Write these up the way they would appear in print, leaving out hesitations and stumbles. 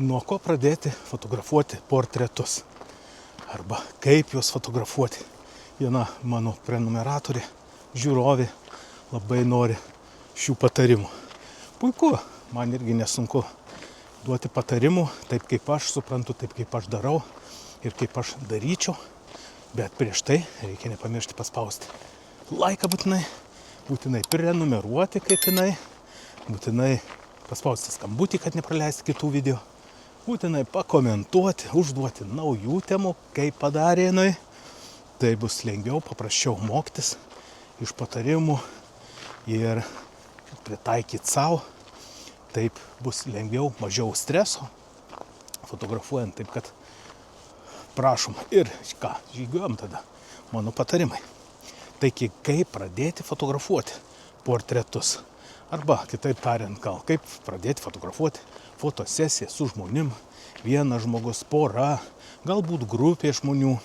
Nuo ko pradėti fotografuoti portretus? Arba kaip juos fotografuoti? Viena mano prenumeratorė, žiūrovė, labai nori šių patarimų. Puiku, man irgi nesunku duoti patarimų, taip kaip aš suprantu, taip kaip aš darau ir kaip aš daryčiau. Bet prieš tai reikia nepamiršti paspausti laiką būtinai prenumeruoti kaip jinai, būtinai paspausti skambutį, kad nepraleisti kitų video. Būtinai pakomentuoti, užduoti naujų temų, kaip padarė jinai. Tai bus lengviau, paprasčiau mokytis iš patarimų ir pritaikyti savo. Taip bus lengviau, mažiau streso fotografuojant. Taip kad prašom ir ką, žygiuojam tada mano patarimai. Taigi, kaip pradėti fotografuoti portretus. Arba, kitaip tariant, gal kaip pradėti fotografuoti fotosesiją su žmonim, vienas žmogus, pora, galbūt grupė žmonių,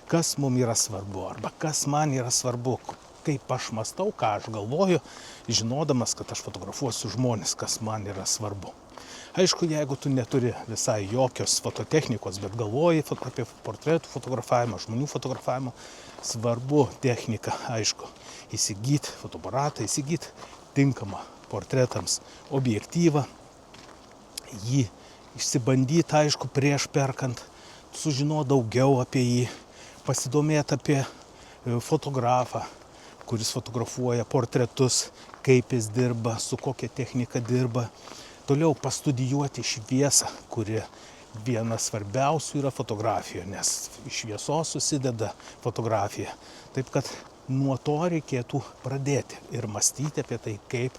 kas mums yra svarbu, arba kas man yra svarbu, kaip aš mąstau, ką aš galvoju, žinodamas, kad aš fotografuosiu žmonės, kas man yra svarbu. Aišku, jeigu tu neturi visai jokios fototechnikos, bet galvoji apie portretų fotografavimą, žmonių fotografavimą, svarbu technika, aišku, įsigyti fotoaparatą, įsigyti tinkamą portretams objektyvą, jį išsibandyti, aišku, prieš perkant, sužinoti daugiau apie jį, pasidomėti apie fotografą, kuris fotografuoja portretus, kaip jis dirba, su kokia technika dirba. Toliau pastudijuoti šviesą, kuri viena svarbiausių yra fotografijoje, nes iš šviesos susideda fotografija. Taip kad nuo to reikėtų pradėti ir mąstyti apie tai, kaip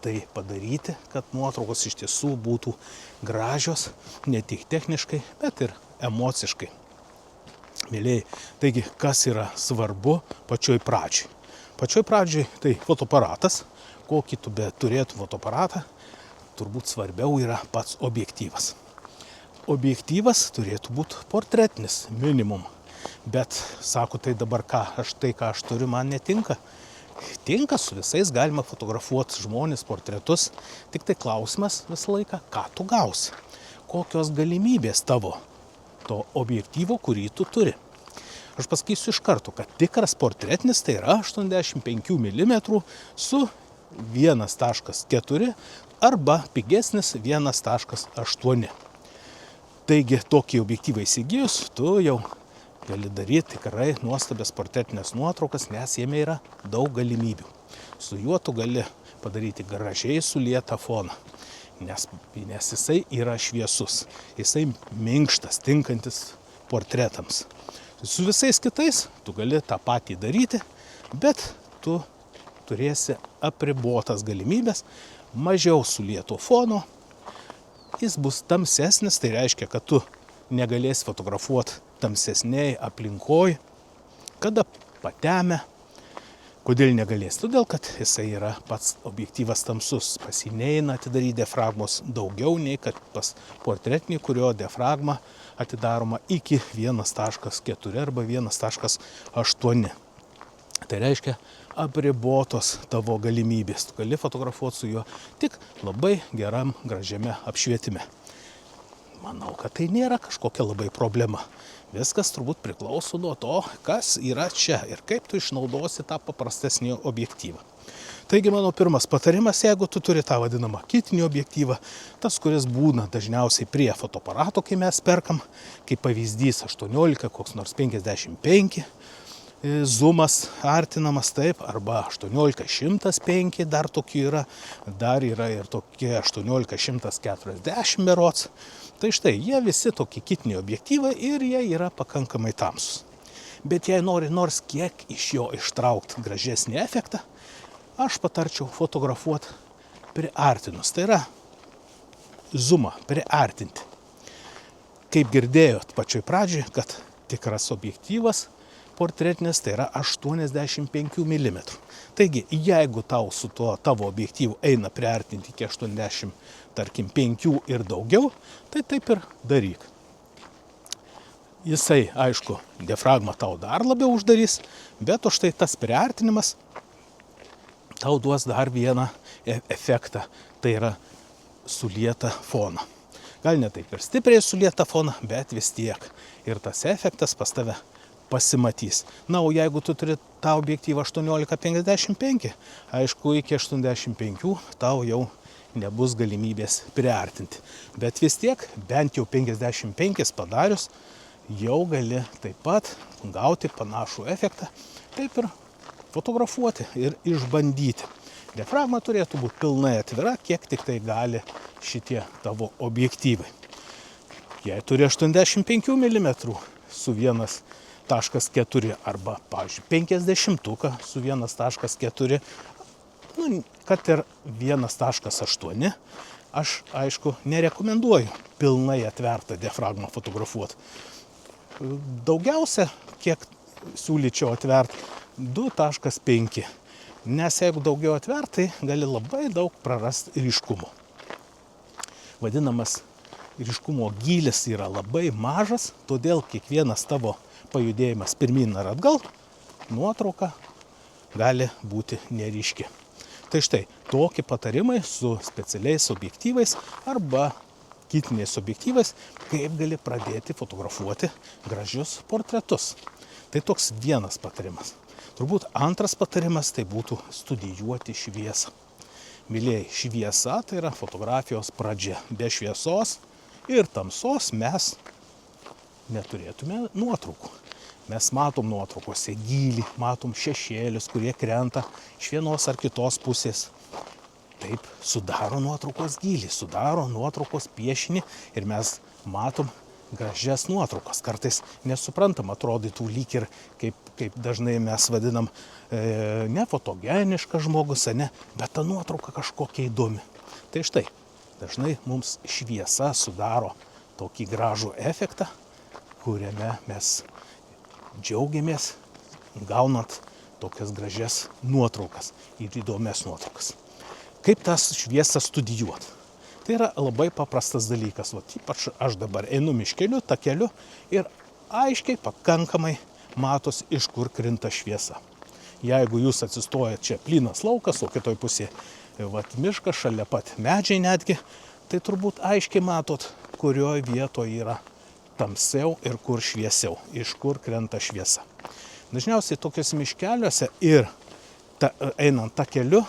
tai padaryti, kad nuotraukos iš tiesų būtų gražios, ne tik techniškai, bet ir emociškai. Mėlyjei, taigi, kas yra svarbu pačioj pradžioj? Pačioj pradžioj tai fotoaparatas, kokį tu be turėtum fotoaparatą, turbūt svarbiau yra pats objektyvas. Objektyvas turėtų būti portretinis minimum, bet, sako, tai dabar ką aš turiu, man netinka. Tinka, su visais galima fotografuoti žmonės, portretus, tik tai klausimas visą laiką, ką tu gausi, kokios galimybės tavo to objektyvo, kurį tu turi. Aš pasakysiu iš karto, kad tikras portretinis tai yra 85 mm su 1.4 arba pigesnis 1.8. Taigi tokį objektyvą įsigijus, tu jau gali daryti tikrai nuostabias portretinės nuotraukas, nes jame yra daug galimybių. Su juo tu gali padaryti gražiai sulietą foną, nes jisai yra šviesus, jisai minkštas, tinkantis portretams. Su visais kitais tu gali tą patį daryti, bet tu turėsi apribotas galimybės, mažiau sulieto fono, jis bus tamsesnis, tai reiškia, kad tu negalėsi fotografuoti tamsesniai aplinkoj, kada patemę. Kodėl negalės? Todėl, kad jisai yra pats objektyvas tamsus. Pas jį neina atidaryti diafragmos daugiau nei kad pas portretinį, kurio diafragma atidaroma iki 1.4 arba 1.8. Tai reiškia apribotos tavo galimybės. Tu gali fotografuoti su juo tik labai geram, gražiame apšvietime. Manau, kad tai nėra kažkokia labai problema. Viskas turbūt priklauso nuo to, kas yra čia ir kaip tu išnaudosi tą paprastesnį objektyvą. Taigi mano pirmas patarimas, jeigu tu turi tą vadinamą kitinį objektyvą, tas, kuris būna dažniausiai prie fotoaparato, kai mes perkam, kaip pavyzdys 18, koks nors 55, zoomas artinamas taip, arba 18-105 dar tokių yra, dar yra ir tokie 18-140 berods. Tai štai, jie visi tokie kitiniai objektyvai ir jie yra pakankamai tamsus. Bet jei nori nors kiek iš jo ištraukti gražesnį efektą, aš patarčiau fotografuoti priartinus. Tai yra zoomą priartinti. Kaip girdėjot pačioj pradžioj, kad tikras objektyvas portretinis tai yra 85 mm. Taigi, jeigu tau su tuo tavo objektyvu eina priartinti iki 85 ir daugiau, tai taip ir daryk. Jisai, aišku, diafragmą tau dar labiau uždarys, bet už tai tas priartinimas tau duos dar vieną efektą, tai yra sulietą foną. Gal ne taip ir stipriai sulieta foną, bet vis tiek. Ir tas efektas pas tave pasimatys. Na, o jeigu tu turi tą objektyvą 18-55, aišku, iki 85 tau jau nebus galimybės priartinti. Bet vis tiek, bent jau 55 padarius, jau gali taip pat gauti panašų efektą, taip ir fotografuoti ir išbandyti. Diafragma turėtų būti pilnai atvira, kiek tik tai gali šitie tavo objektyvai. Jei turi 85 mm su 1.4 arba, pavyzdžiui, 50 su 1.4, kad ir 1.8, aš, aišku, nerekomenduoju pilnai atvertą diafragmą fotografuoti. Daugiausia, kiek siūlyčiau atverti, 2.5. Nes jeigu daugiau atvertai, gali labai daug prarasti ryškumo. Vadinamas ryškumo gylis yra labai mažas, todėl kiekvienas tavo pajudėjimas pirmyn ar atgal, nuotrauka gali būti neryški. Tai štai, tokie patarimai su specialiais objektyvais arba kitiniais objektyvais, kaip gali pradėti fotografuoti gražius portretus. Tai toks vienas patarimas. Turbūt antras patarimas tai būtų studijuoti šviesą. Mylėjai, šviesa tai yra fotografijos pradžia. Be šviesos ir tamsos mes neturėtume nuotraukų. Mes matom nuotraukose gylį, matom šešėlius, kurie krenta iš vienos ar kitos pusės. Taip sudaro nuotraukos gylį, sudaro nuotraukos piešinį ir mes matom gražias nuotraukas. Kartais nesuprantam, atrodytų lyg ir, kaip dažnai mes vadinam, nefotogeniškas žmogus, bet ta nuotrauka kažkokia įdomi. Tai štai, dažnai mums šviesa sudaro tokį gražų efektą, kuriame mes džiaugiamės gaunant tokias gražias nuotraukas ir įdomias nuotraukas. Kaip tas šviesą studijuoti? Tai yra labai paprastas dalykas. Ypač aš dabar einu miškeliu, takeliu ir aiškiai pakankamai matos, iš kur krinta šviesa. Jeigu jūs atsistojat čia plynas laukas, o kitoj pusėje miškas, šalia pat medžiai netgi, tai turbūt aiškiai matot, kurioje vietoje yra tamsiau ir kur šviesiau, iš kur krenta šviesa. Dažniausiai tokiuose miškeliuose ir einant takeliu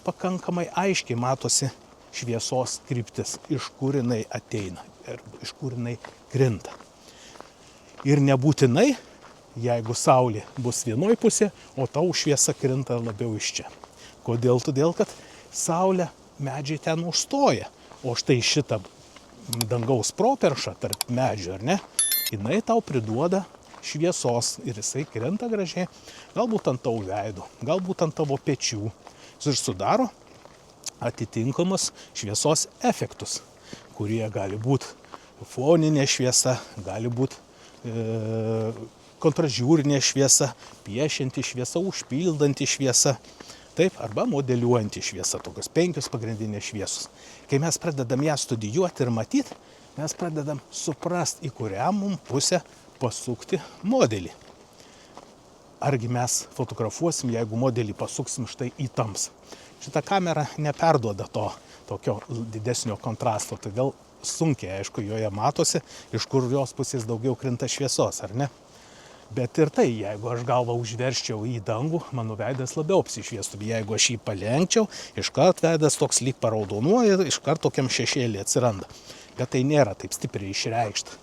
pakankamai aiškiai matosi šviesos kryptis, iš kur jinai ateina ir iš kur jinai krinta. Ir nebūtinai, jeigu saulė bus vienoj pusė, o tau šviesa krinta labiau iš čia. Kodėl? Todėl, kad saulė medžiai ten užstoja, o štai šitą dangaus properšą tarp medžių, ar ne, jinai tau priduoda šviesos ir jisai krinta gražiai, galbūt ant tavo veido, galbūt ant tavo pečių ir sudaro atitinkamus šviesos efektus, kurie gali būti foninė šviesa, gali būti kontražiūrinė šviesa, piešianti šviesa, užpildanti šviesa, taip, arba modeliuojanti šviesa, tokios 5 pagrindinės šviesos. Kai mes pradedam ją studijuoti ir matyti, mes pradedam suprasti, į kurią mums pusę pasukti modelį. Argi mes fotografuosim, jeigu modelį pasuksim štai į tamsą. Šita kamera neperduoda to tokio didesnio kontrasto, todėl sunkiai, aišku, joje matosi, iš kur jos pusės daugiau krinta šviesos, ar ne? Bet ir tai, jeigu aš galvą užverščiau į dangų, mano veidas labiau apsišviestų. Jeigu aš jį palenkčiau, iškart veidas toks lyg paraudonuoja, iškart tokiam šešėlį atsiranda. Bet tai nėra taip stipriai išreikšta.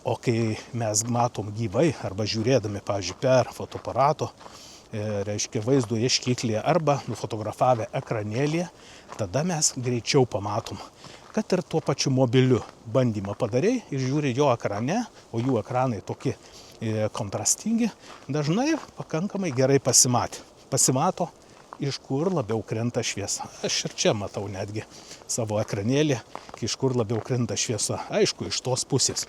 O kai mes matom gyvai arba žiūrėdami, pavyzdžiui, per fotoaparato, reiškia vaizdo ieškiklėje arba nufotografavę ekranėlėje, tada mes greičiau pamatom, kad ir tuo pačiu mobiliu bandymą padarei ir žiūri jo ekrane, o jų ekranai tokie kontrastingi, dažnai pakankamai gerai pasimato, iš kur labiau krenta šviesa. Aš ir čia matau netgi savo ekranėlį, iš kur labiau krenta šviesa. Aišku, iš tos pusės.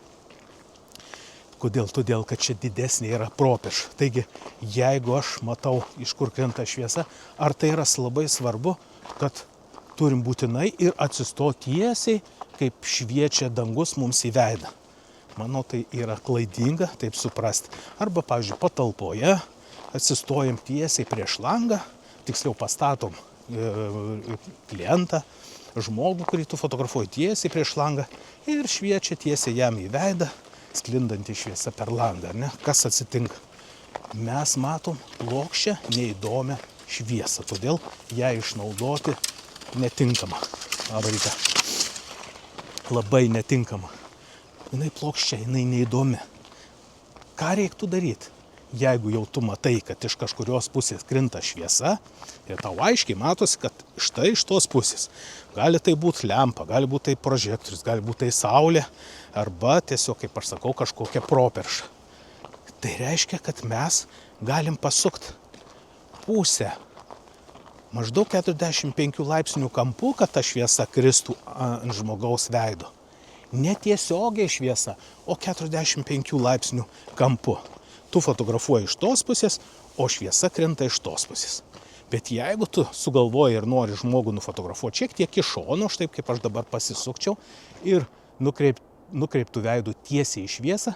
Kodėl? Todėl, kad čia didesnė yra properša. Taigi, jeigu aš matau, iš kur krenta šviesa, ar tai yra labai svarbu, kad turim būtinai ir atsistoti tiesiai, kaip šviečia dangus mums į veidą. Manau, tai yra klaidinga taip suprasti. Arba, pavyzdžiui, patalpoje atsistojam tiesiai prieš langą, tiksliau pastatom klientą žmogų, kurį tu fotografuoji, tiesiai prieš langą ir šviečia tiesiai jam į veidą, sklindanti šviesa per langą, ar ne? Kas atsitinka? Mes matom plokščią, neįdomią šviesą, todėl ją išnaudoti netinkama. Labą rytą. Labai netinkama. Jinai plokščia, jinai neįdomi. Ką reiktų daryti? Jeigu jau tu matai, kad iš kažkurios pusės krinta šviesa ir tau aiškiai matosi, kad štai iš tos pusės. Gali tai būti lempa, gali būti tai prožektorius, gali būti tai saulė arba tiesiog, kaip aš sakau, kažkokia properša. Tai reiškia, kad mes galim pasukti pusę maždaug 45 laipsnių kampu, kad ta šviesa kristų ant žmogaus veido. Netiesiogiai šviesa, o 45 laipsnių kampu. Tu fotografuoji iš tos pusės, o šviesa krenta iš tos pusės. Bet jeigu tu sugalvoji ir nori žmogų nufotografuoti šiek tiek iš šono, štai kaip aš dabar pasisukčiau, ir nukreiptų veidų tiesiai į šviesą,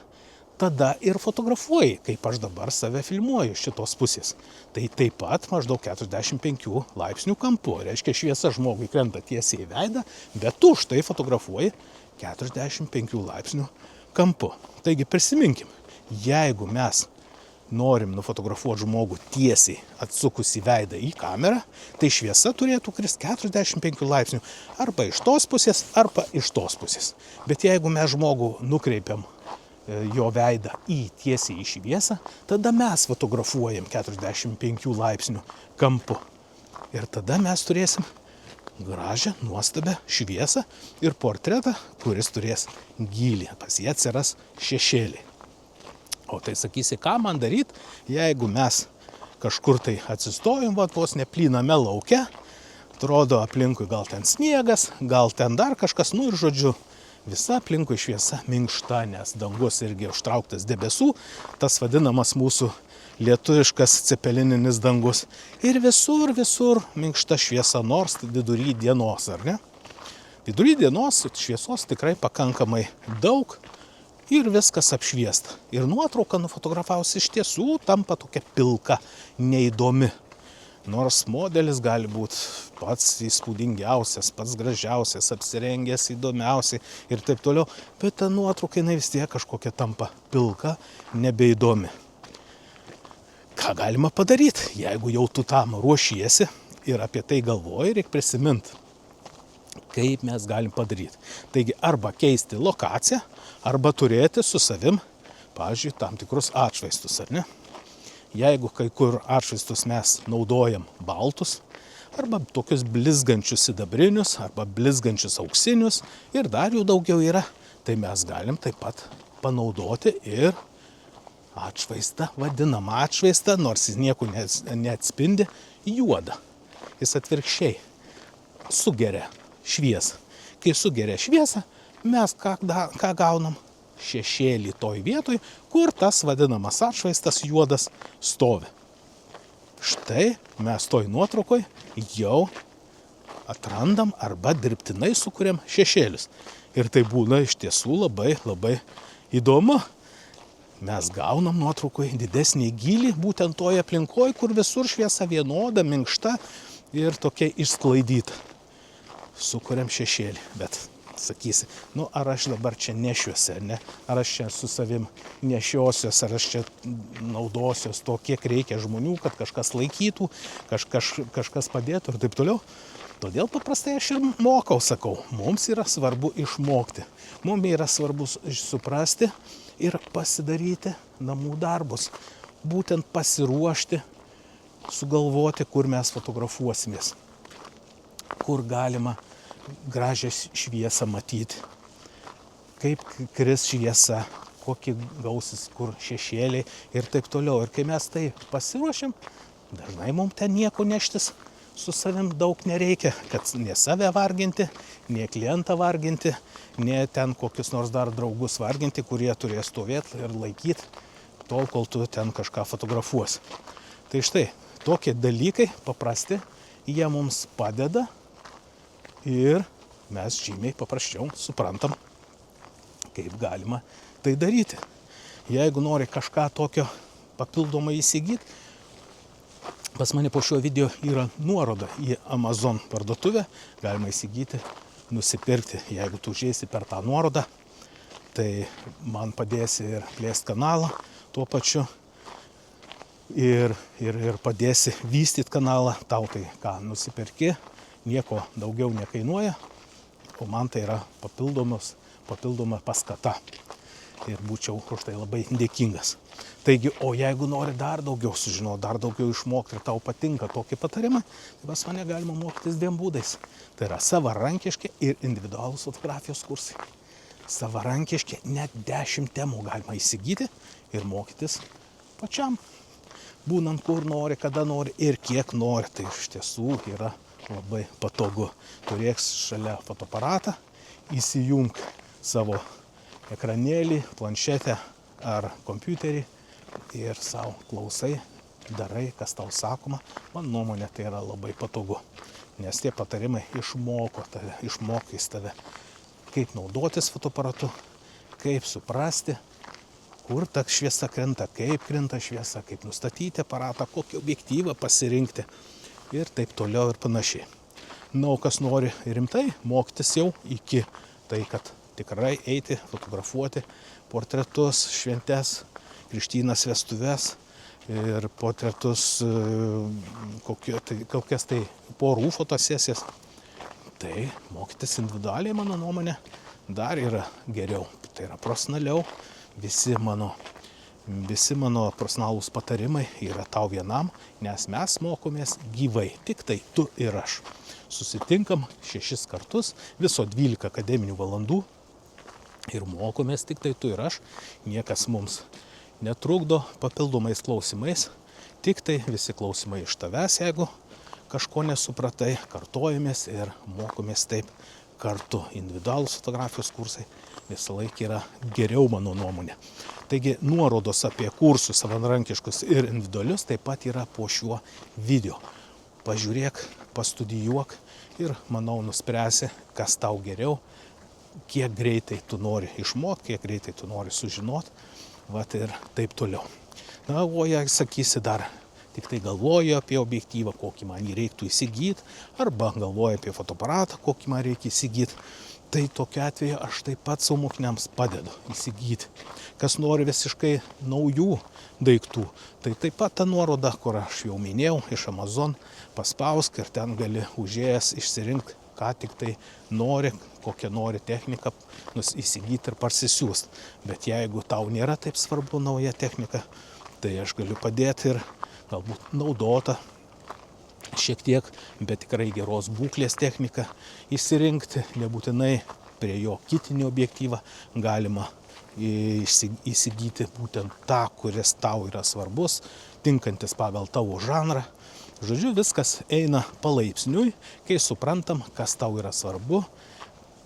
tada ir fotografuoji, kaip aš dabar save filmuoju šitos pusės. Tai taip pat maždaug 45 laipsnių kampu. Reiškia, šviesa žmogui krenta tiesiai į veidą, bet tu štai fotografuoji 45 laipsnių kampu. Taigi prisiminkim, jeigu mes norim nufotografuoti žmogų tiesiai atsukus į veidą į kamerą, tai šviesa turėtų kristi 45 laipsnių arba iš tos pusės, arba iš tos pusės. Bet jeigu mes žmogų nukreipiam jo veidą į tiesiai į šviesą, tada mes fotografuojam 45 laipsnių kampu. Ir tada mes turėsim gražią, nuostabią šviesą ir portretą, kuris turės gylį. Pas jį atsiras šešėliai. O tai sakysi, ką man daryti, jeigu mes kažkur tai atsistojom, vos neplyname lauke, atrodo aplinkui gal ten sniegas, gal ten dar kažkas, ir žodžiu, visa aplinkui šviesa minkšta, nes dangus irgi užtrauktas debesų, tas vadinamas mūsų lietuviškas cepelininis dangus. Ir visur minkšta šviesa, nors vidury dienos, ar ne? Vidury dienos šviesos tikrai pakankamai daug ir viskas apšviesta. Ir nuotrauka nufotografavus iš tiesų tampa tokia pilka, neįdomi. Nors modelis gali būti pats įspūdingiausias, pats gražiausias, apsirengęs įdomiausiai ir taip toliau, bet ta nuotrauka jinai vis tiek kažkokia tampa pilka, nebeįdomi. Ką galima padaryti, jeigu jau tu tam ruošiesi ir apie tai galvoji, reikia prisiminti, kaip mes galim padaryti. Taigi arba keisti lokaciją, arba turėti su savim, pavyzdžiui, tam tikrus atšvaistus, ar ne? Jeigu kai kur atšvaistus mes naudojam baltus, arba tokius blizgančius sidabrinius, arba blizgančius auksinius, ir dar jų daugiau yra, tai mes galim taip pat panaudoti ir atšvaistą, vadinamą atšvaistą, nors jis nieko neatspindi, juodą. Jis atvirkščiai sugeria šviesą. Kai sugeria šviesą, mes ką gaunam? Šešėlį toj vietoj, kur tas vadinamas atšvaistas juodas stovi. Štai mes toj nuotraukoj jau atrandam arba dirbtinai sukuriam šešėlius. Ir tai būna iš tiesų labai įdomu. Mes gaunam nuotraukoj didesnį gylį būtent toje aplinkoje, kur visur šviesa vienoda, minkšta ir tokia išsklaidyta. Sukuriam šešėlį, bet sakysi, ar aš dabar čia nešiuosi, ar ne? Ar aš čia su savim nešiosiuos, ar aš čia naudosiuos to, kiek reikia žmonių, kad kažkas laikytų, kažkas padėtų ir taip toliau. Todėl paprastai aš ir mokau, sakau, mums yra svarbu išmokti. Mums yra svarbu suprasti ir pasidaryti namų darbus. Būtent pasiruošti, sugalvoti, kur mes fotografuosimės. Kur galima gražią šviesą matyti, kaip kris šviesa, kokį gausis, kur šešėliai ir taip toliau. Ir kai mes tai pasiruošiam, dažnai mums ten nieko neštis su savim daug nereikia, kad ne save varginti, ne klientą varginti, ne ten kokius nors dar draugus varginti, kurie turės stovėti ir laikyti tol, kol tu ten kažką fotografuosi. Tai štai, tokie dalykai paprasti, jie mums padeda ir mes žymiai paprasčiau suprantam, kaip galima tai daryti. Jeigu nori kažką tokio papildomai įsigyti, Pas mane po šio video yra nuoroda į Amazon parduotuvę, galima įsigyti, nusipirkti. Jeigu tu užeisi per tą nuorodą, tai man padėsi ir plėsti kanalą tuo pačiu ir padėsi vystyti kanalą. Tau tai, ką nusipirki, nieko daugiau nekainuoja, o man tai yra papildoma paskata. Ir būčiau už tai labai dėkingas. Taigi, o jeigu nori dar daugiau sužinoti, dar daugiau išmokti ir tau patinka tokie patarimai, tai pas mane galima mokytis 2 būdais. Tai yra savarankiški ir individualūs fotografijos kursai. Savarankiški, net 10 temų galima įsigyti ir mokytis pačiam. Būnant kur nori, kada nori ir kiek nori. Tai iš tiesų yra labai patogu. Turėk šalia fotoaparatą, įsijunk savo ekranėlį, planšetę ar kompiuterį ir savo klausai, darai, kas tau sakoma. Man nuomonė, tai yra labai patogu, nes tie patarimai išmokys tave, kaip naudotis fotoaparatu, kaip suprasti, kur ta šviesa krenta, kaip krenta šviesa, kaip nustatyti aparatą, kokį objektyvą pasirinkti ir taip toliau ir panašiai. Na, o kas nori rimtai mokytis jau iki tai, kad tikrai eiti, fotografuoti portretus, šventes, krikštynas, vestuves ir portretus, kokias tai porų fotosesijas. Tai mokytis individualiai, mano nuomonė, dar yra geriau. Tai yra profesionaliau. Visi mano profesionalūs patarimai yra tau vienam, nes mes mokomės gyvai. Tik tai tu ir aš. Susitinkam 6 kartus, viso 12 akademinių valandų. Ir mokomės tik tai tu ir aš, niekas mums netrukdo papildomais klausimais, tik tai visi klausimai iš tavęs, jeigu kažko nesupratai, kartojamės ir mokomės taip kartu. Individualūs fotografijos kursai visą laiką yra geriau, mano nuomonė. Taigi nuorodos apie kursus savarankiškus ir individualius taip pat yra po šiuo video. Pažiūrėk, pastudijuok ir, manau, nuspręsi, kas tau geriau, kiek greitai tu nori išmokti, kiek greitai tu nori sužinoti, vat ir taip toliau. Na, o jei sakysi dar, tik tai galvoju apie objektyvą, kokį man jį reiktų įsigyti, arba galvoju apie fotoaparatą, kokį man reikia įsigyti, tai tokiu atveju aš taip pat savo mokiniams padedu įsigyti. Kas nori visiškai naujų daiktų, tai taip pat ta nuoroda, kur aš jau minėjau, iš Amazon, paspausk ir ten gali užėjęs išsirinkti, ką tik tai nori, kokią nori techniką įsigyti ir parsisiųsti. Bet jeigu tau nėra taip svarbu nauja technika, tai aš galiu padėti ir galbūt naudotą šiek tiek, bet tikrai geros būklės techniką įsirinkti. Nebūtinai prie jo kitinį objektyvą galima įsigyti būtent tą, kuris tau yra svarbus, tinkantis pagal tavo žanrą. Žodžiu, viskas eina palaipsniui, kai suprantam, kas tau yra svarbu,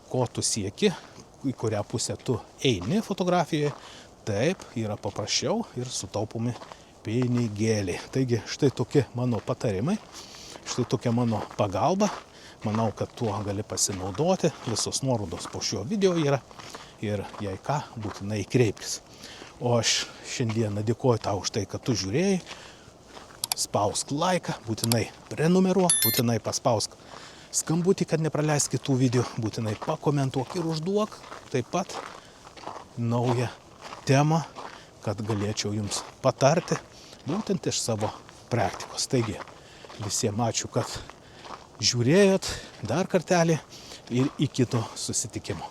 ko tu sieki, į kurią pusę tu eini fotografijoje, taip yra paprasčiau ir sutaupomi pinigėliai. Taigi štai tokie mano patarimai, štai tokia mano pagalba. Manau, kad tuo gali pasinaudoti. Visos nuorodos po šio video yra ir jei ką, būtinai kreipkis. O aš šiandieną dėkoju tau už tai, kad tu žiūrėjai. Spausk laiką, būtinai prenumeruok, būtinai paspausk skambutį, kad nepraleisk kitų video, būtinai pakomentuok ir užduok taip pat naują temą, kad galėčiau jums patarti būtent iš savo praktikos. Taigi, visiems ačiū, kad žiūrėjot dar kartelį ir iki kito susitikimo.